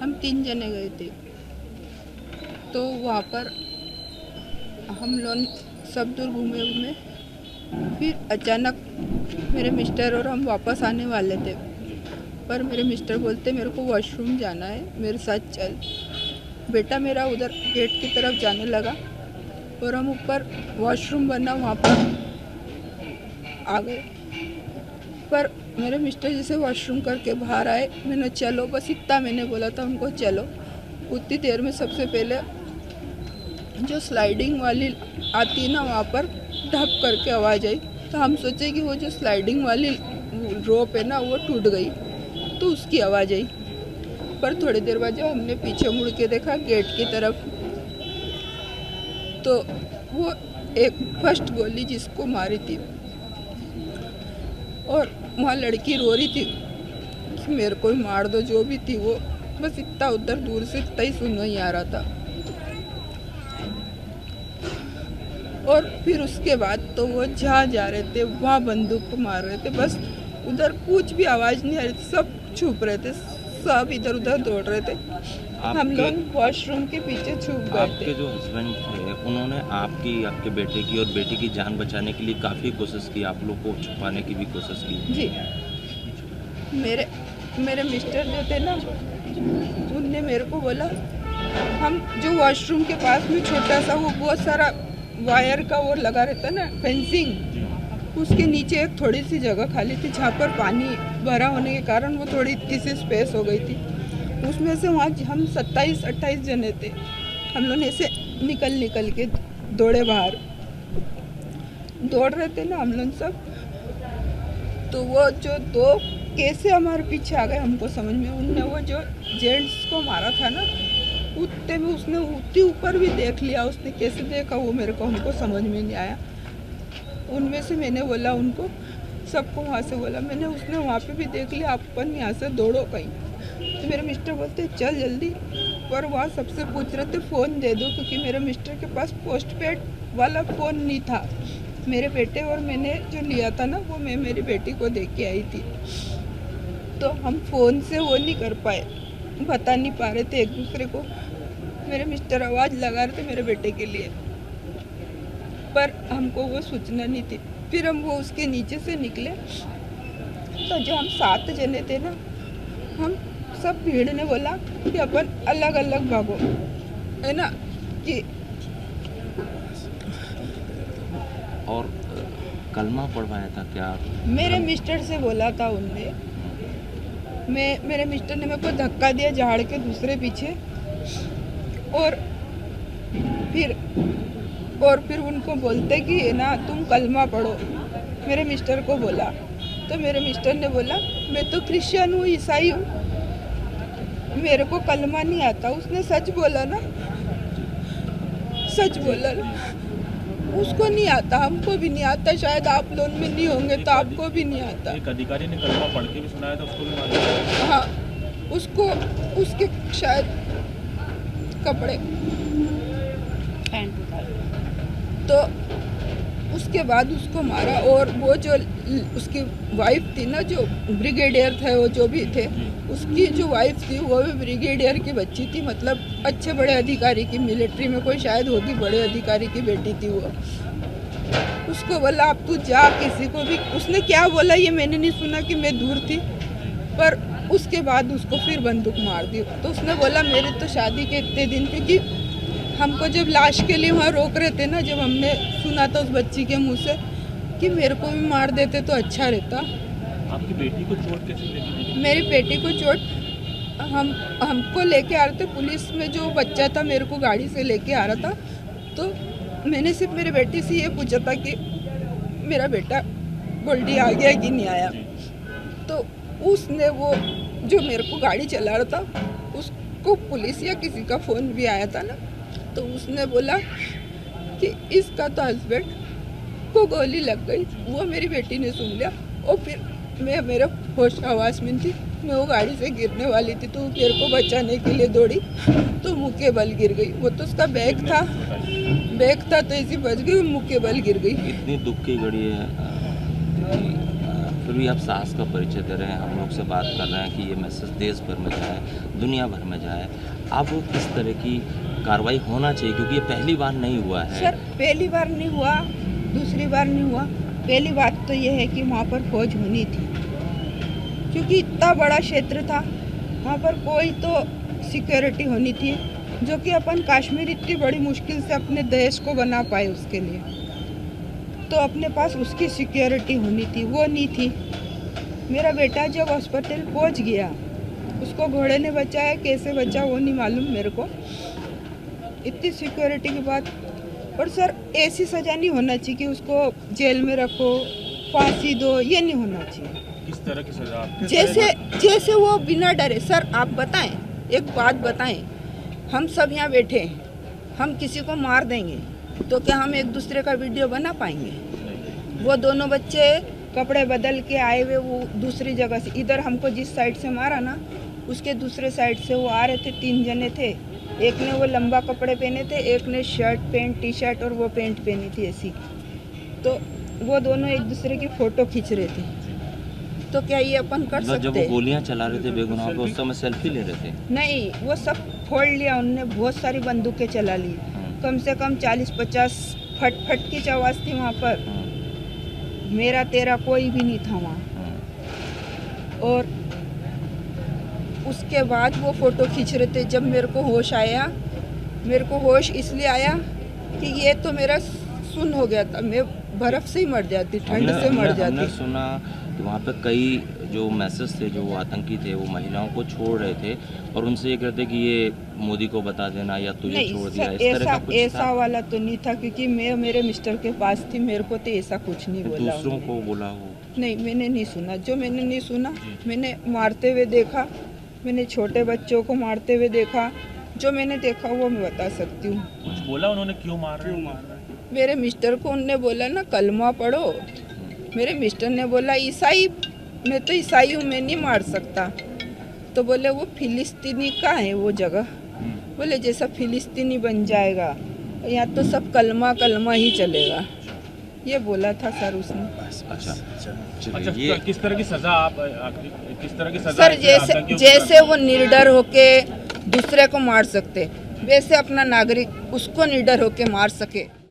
हम 3 जने गए थे। तो वहाँ पर हम लोग सब दूर घूमे घूमे, फिर अचानक मेरे मिस्टर और हम वापस आने वाले थे, पर मेरे मिस्टर बोलते मेरे को वॉशरूम जाना है, मेरे साथ चल। बेटा मेरा उधर गेट की तरफ जाने लगा और हम ऊपर वॉशरूम बना वहाँ पर आ गए। पर मेरे मिस्टर जैसे वॉशरूम करके बाहर आए, मैंने चलो, बस इतना मैंने बोला था उनको, चलो। उतनी देर में सबसे पहले जो स्लाइडिंग वाली आती है ना, वहाँ पर ढप करके आवाज़ आई। तो हम सोचे कि वो जो स्लाइडिंग वाली रोप है ना, वो टूट गई, तो उसकी आवाज़ आई। पर थोड़ी देर बाद जब हमने पीछे मुड़ के देखा गेट की तरफ, तो वो एक फर्स्ट गोली जिसको मारी थी, और वहाँ लड़की रो रही थी कि मेरे को ही मार दो, जो भी थी वो। बस इतना उधर दूर से इतना ही सुन ही आ रहा था। और फिर उसके बाद तो वो जहाँ जा रहे थे वहाँ बंदूक मार रहे थे, बस उधर कुछ भी आवाज़ नहीं आ रही थी, सब छुप रहे थे, सब इधर उधर दौड़ रहे थे। हम लोग वॉशरूम के पीछे छुप गए थे। आपके जो हस्बैंड थे उन्होंने आपके बेटे की और बेटी की जान बचाने के लिए काफ़ी कोशिश की, आप लोग को छुपाने की भी कोशिश की। जी, मेरे मिस्टर जो थे ना, उनने मेरे को बोला, हम जो वॉशरूम के पास में छोटा सा वो बहुत सारा वायर का वो लगा रहता ना, फेंसिंग, उसके नीचे एक थोड़ी सी जगह खाली थी जहाँ पर पानी भरा होने के कारण वो थोड़ी इतनी सी स्पेस हो गई थी। उसमें से वहाँ हम 27-28 जने थे। हम लोग ऐसे निकल के दौड़े बाहर, दौड़ रहे थे ना हम लोग सब। तो वो जो दो कैसे हमारे पीछे आ गए हमको समझ में। उनने वो जो जेंट्स को मारा था ना, उतने में उसने उतनी ऊपर भी देख लिया, उसने कैसे देखा वो मेरे को हमको समझ में नहीं आया। उनमें से मैंने बोला उनको, सबको वहाँ से बोला मैंने, उसने वहाँ पे भी देख लिया, आप अपन यहाँ से दौड़ो कहीं। तो मेरे मिस्टर बोलते चल जल्दी, पर वहाँ सबसे पूछ रहे थे फ़ोन दे दो, क्योंकि मेरे मिस्टर के पास पोस्टपेड वाला फ़ोन नहीं था। मेरे बेटे और मैंने जो लिया था ना, वो मैं मेरी बेटी को दे के आई थी। तो हम फ़ोन से वो नहीं कर पाए, बता नहीं पा रहे थे एक दूसरे को। मेरे मिस्टर आवाज़ लगा रहे थे मेरे बेटे के लिए, पर हमको वो सूचना नहीं थी। फिर हम वो उसके नीचे से निकले, तो जो हम 7 जने थे ना, हम सब भीड़ ने बोला कि अपन अलग अलग भागो, है ना। कि और कलमा पढ़वाया था क्या? मेरे मिस्टर से बोला था उनने, मेरे मिस्टर ने मेरे को धक्का दिया झाड़ के दूसरे पीछे, और फिर उनको बोलते कि ना तुम कलमा पढ़ो, मेरे मिस्टर को बोला। तो मेरे मिस्टर ने बोला मैं तो क्रिश्चियन हूँ, ईसाई हूँ, मेरे को कलमा नहीं आता। उसने सच बोला ना, सच बोला ना, उसको नहीं आता, हमको भी नहीं आता, शायद आप लोग में नहीं होंगे तो आपको भी नहीं आता। एक अधिकारी ने कलमा पढ़ के भी सुनाया था, उसको भी मारा। हाँ, उसको उसके शायद कपड़े तो उसके बाद उसको मारा। और वो जो उसकी वाइफ थी ना, जो ब्रिगेडियर थे, वो जो भी थे, उसकी जो वाइफ थी वो भी ब्रिगेडियर की बच्ची थी, मतलब अच्छे बड़े अधिकारी की, मिलिट्री में कोई शायद होगी, बड़े अधिकारी की बेटी थी वो। उसको बोला अब तू जा, किसी को भी, उसने क्या बोला ये मैंने नहीं सुना कि मैं दूर थी, पर उसके बाद उसको फिर बंदूक मार दी। तो उसने बोला मेरे तो शादी के इतने दिन, क्योंकि हमको जब लाश के लिए वहाँ रोक रहे थे ना, जब हमने सुना था उस बच्ची के मुंह से कि मेरे को भी मार देते तो अच्छा रहता। आपकी बेटी को चोट कैसे लगी? मेरी बेटी को चोट हमको लेके आ रहे थे, पुलिस में जो बच्चा था मेरे को गाड़ी से लेके आ रहा था, तो मैंने सिर्फ मेरी बेटी से ये पूछा था कि मेरा बेटा गोल्डी आ गया कि नहीं आया। तो उसने वो जो मेरे को गाड़ी चला रहा था, उसको पुलिस या किसी का फ़ोन भी आया था ना, तो उसने बोला कि इसका तो हस्बैंड को गोली लग गई। वो मेरी बेटी ने सुन लिया, और फिर मेरे होश आवाज़ में थी, मैं वो गाड़ी से गिरने वाली थी, तो मेरे को बचाने के लिए दौड़ी, तो मुँह के बल गिर गई। वो तो उसका बैग था तो ऐसी बच गई, मुँह के बल गिर गई। इतनी दुख की घड़ी है कि फिर भी आप साहस का परिचय दे रहे हैं, हम लोग से बात कर रहे हैं कि ये मैसेज देश भर में जाए, दुनिया भर में जाए। अब किस तरह की कार्रवाई होना चाहिए, क्योंकि ये पहली बार नहीं हुआ है। सर पहली बार नहीं हुआ, दूसरी बार नहीं हुआ। पहली बात तो ये है कि वहाँ पर फौज होनी थी, क्योंकि इतना बड़ा क्षेत्र था, वहाँ पर कोई तो सिक्योरिटी होनी थी, जो कि अपन कश्मीर इतनी बड़ी मुश्किल से अपने देश को बना पाए, उसके लिए तो अपने पास उसकी सिक्योरिटी होनी थी, वो नहीं थी। मेरा बेटा जब हॉस्पिटल पहुँच गया, उसको घोड़े ने बचाया, कैसे बचा वो नहीं मालूम मेरे को, इतनी सिक्योरिटी के बाद। और सर ऐसी सज़ा नहीं होना चाहिए कि उसको जेल में रखो, फांसी दो, ये नहीं होना चाहिए। किस तरह की सजा आप जैसे वो बिना डरे। सर आप बताएं, एक बात बताएं, हम सब यहाँ बैठे हैं, हम किसी को मार देंगे तो क्या हम एक दूसरे का वीडियो बना पाएंगे? वो दोनों बच्चे कपड़े बदल के आए हुए, वो दूसरी जगह से, इधर हमको जिस साइड से मारा ना, उसके दूसरे साइड से वो आ रहे थे, 3 जने थे। एक ने वो लंबा कपड़े पहने थे, एक ने शर्ट पैंट टी शर्ट और वो पैंट पहनी थी ऐसी। तो वो दोनों एक दूसरे की फ़ोटो खींच रहे थे। तो क्या ये अपन कर सकते? जब वो गोलियां चला रहे थे बेगुनाह पे, उस समय सेल्फी ले रहे थे? नहीं, वो सब फोड़ लिया उनने, बहुत सारी बंदूकें चला ली, कम से कम 40-50 फट की आवाज़ थी वहाँ पर। मेरा तेरा कोई भी नहीं था वहाँ। और उसके बाद वो फ़ोटो खींच रहे थे। जब मेरे को होश आया, मेरे को होश इसलिए आया कि ये तो मेरा सुन हो गया था, मैं बर्फ़ से ही मर जाती, ठंड से मर जाती। हमने सुना कि वहाँ पे कई जो मैसेज थे, जो आतंकी थे, वो महिलाओं को छोड़ रहे थे और उनसे ये कहते कि ये मोदी को बता देना या तुझे छोड़ दिया, इस तरह का कुछ था? ऐसा वाला तो नहीं था, क्योंकि मैं मेरे मिस्टर के पास थी, मेरे को तो ऐसा कुछ नहीं बोला। दूसरों को बोला हो? नहीं, मैंने नहीं सुना। जो मैंने नहीं सुना, मैंने मारते हुए देखा, मैंने छोटे बच्चों को मारते हुए देखा। जो मैंने देखा वो मैं बता सकती हूँ। कुछ बोला उन्होंने, क्यों मार रहे हैं? मेरे मिस्टर को उनने बोला ना कलमा पढ़ो। मेरे मिस्टर ने बोला ईसाई, मैं तो ईसाई हूँ, मैं नहीं मार सकता। तो बोले वो फिलिस्तीनी का है वो जगह। बोले जैसा फिलिस्तीनी बन जाएगा, यहाँ तो सब कलमा ही चलेगा, ये बोला था सर उसने। अच्छा, अच्छा, ये किस तरह की सजा आप किस तरह की सजा सर जैसे वो निर्डर होके दूसरे को मार सकते, वैसे अपना नागरिक उसको निडर होके मार सके।